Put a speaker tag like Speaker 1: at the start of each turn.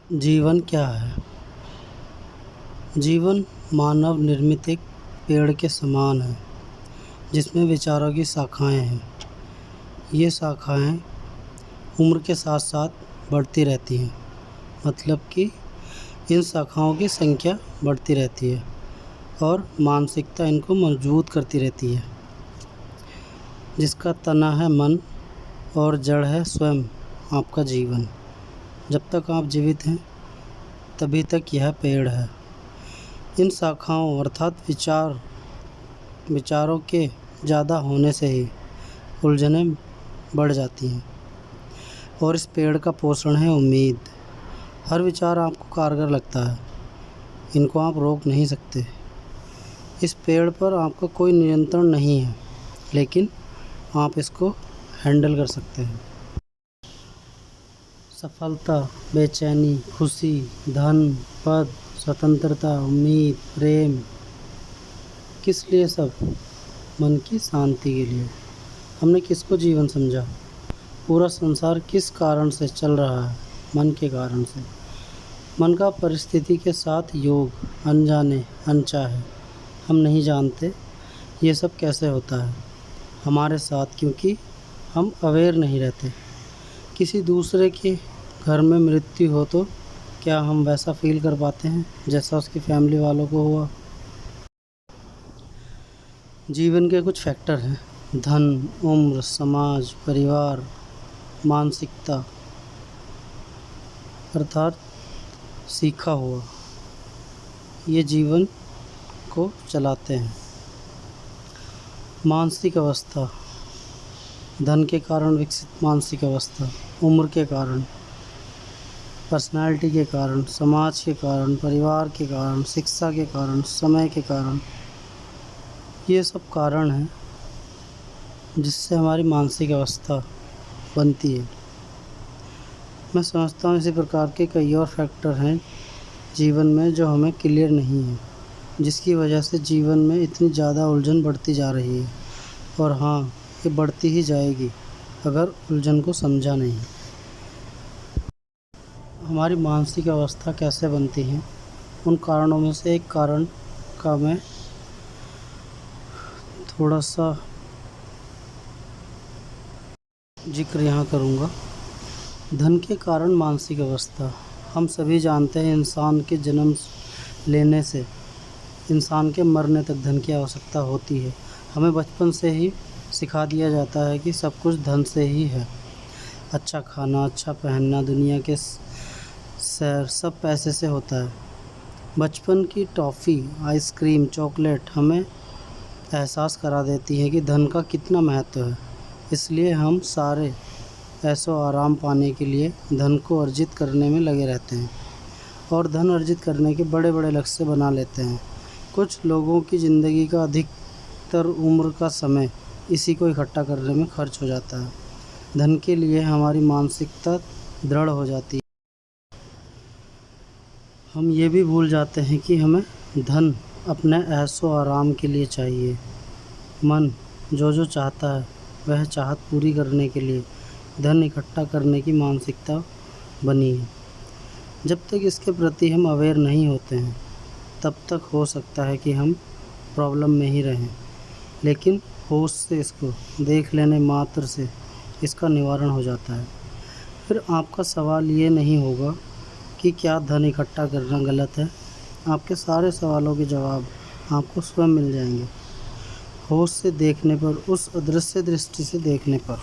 Speaker 1: जीवन क्या है? जीवन मानव निर्मित एक पेड़ के समान है जिसमें विचारों की शाखाएं हैं। ये शाखाएं उम्र के साथ साथ बढ़ती रहती हैं, मतलब कि इन शाखाओं की संख्या बढ़ती रहती है और मानसिकता इनको मजबूत करती रहती है, जिसका तना है मन और जड़ है स्वयं आपका जीवन। जब तक आप जीवित हैं तभी तक यह पेड़ है। इन शाखाओं अर्थात विचारों के ज़्यादा होने से ही उलझनें बढ़ जाती हैं और इस पेड़ का पोषण है उम्मीद। हर विचार आपको कारगर लगता है, इनको आप रोक नहीं सकते। इस पेड़ पर आपका कोई नियंत्रण नहीं है, लेकिन आप इसको हैंडल कर सकते हैं। सफलता, बेचैनी, खुशी, धन, पद, स्वतंत्रता, उम्मीद, प्रेम, किस लिए सब? मन की शांति के लिए। हमने किसको जीवन समझा? पूरा संसार किस कारण से चल रहा है? मन के कारण से। मन का परिस्थिति के साथ योग, अनजाने, अनचाहे। हम नहीं जानते ये सब कैसे होता है हमारे साथ, क्योंकि हम अवेयर नहीं रहते। किसी दूसरे के घर में मृत्यु हो तो क्या हम वैसा फील कर पाते हैं जैसा उसकी फैमिली वालों को हुआ? जीवन के कुछ फैक्टर हैं: धन, उम्र, समाज, परिवार, मानसिकता अर्थात सीखा हुआ। ये जीवन को चलाते हैं। मानसिक अवस्था, धन के कारण विकसित मानसिक अवस्था, उम्र के कारण, पर्सनालिटी के कारण, समाज के कारण, परिवार के कारण, शिक्षा के कारण, समय के कारण, ये सब कारण हैं जिससे हमारी मानसिक अवस्था बनती है। मैं समझता हूँ इसी प्रकार के कई और फैक्टर हैं जीवन में जो हमें क्लियर नहीं है, जिसकी वजह से जीवन में इतनी ज़्यादा उलझन बढ़ती जा रही है। और हाँ, ये बढ़ती ही जाएगी अगर उलझन को समझा नहीं। हमारी मानसिक अवस्था कैसे बनती है, उन कारणों में से एक कारण का मैं थोड़ा सा जिक्र यहाँ करूँगा। धन के कारण मानसिक अवस्था। हम सभी जानते हैं इंसान के जन्म लेने से इंसान के मरने तक धन की आवश्यकता होती है। हमें बचपन से ही सिखा दिया जाता है कि सब कुछ धन से ही है। अच्छा खाना, अच्छा पहनना, दुनिया के सैर सब पैसे से होता है। बचपन की टॉफ़ी, आइसक्रीम, चॉकलेट हमें एहसास करा देती है कि धन का कितना महत्व है। इसलिए हम सारे ऐशो आराम पाने के लिए धन को अर्जित करने में लगे रहते हैं और धन अर्जित करने के बड़े बड़े लक्ष्य बना लेते हैं। कुछ लोगों की ज़िंदगी का अधिकतर उम्र का समय इसी को इकट्ठा करने में खर्च हो जाता है। धन के लिए हमारी मानसिकता दृढ़ हो जाती है। हम ये भी भूल जाते हैं कि हमें धन अपने ऐशो आराम के लिए चाहिए। मन जो चाहता है वह चाहत पूरी करने के लिए धन इकट्ठा करने की मानसिकता बनी है। जब तक इसके प्रति हम अवेयर नहीं होते हैं तब तक हो सकता है कि हम प्रॉब्लम में ही रहें, लेकिन होश से इसको देख लेने मात्र से इसका निवारण हो जाता है। फिर आपका सवाल ये नहीं होगा कि क्या धन इकट्ठा करना गलत है। आपके सारे सवालों के जवाब आपको स्वयं मिल जाएंगे, होश से देखने पर, उस अदृश्य दृष्टि से देखने पर।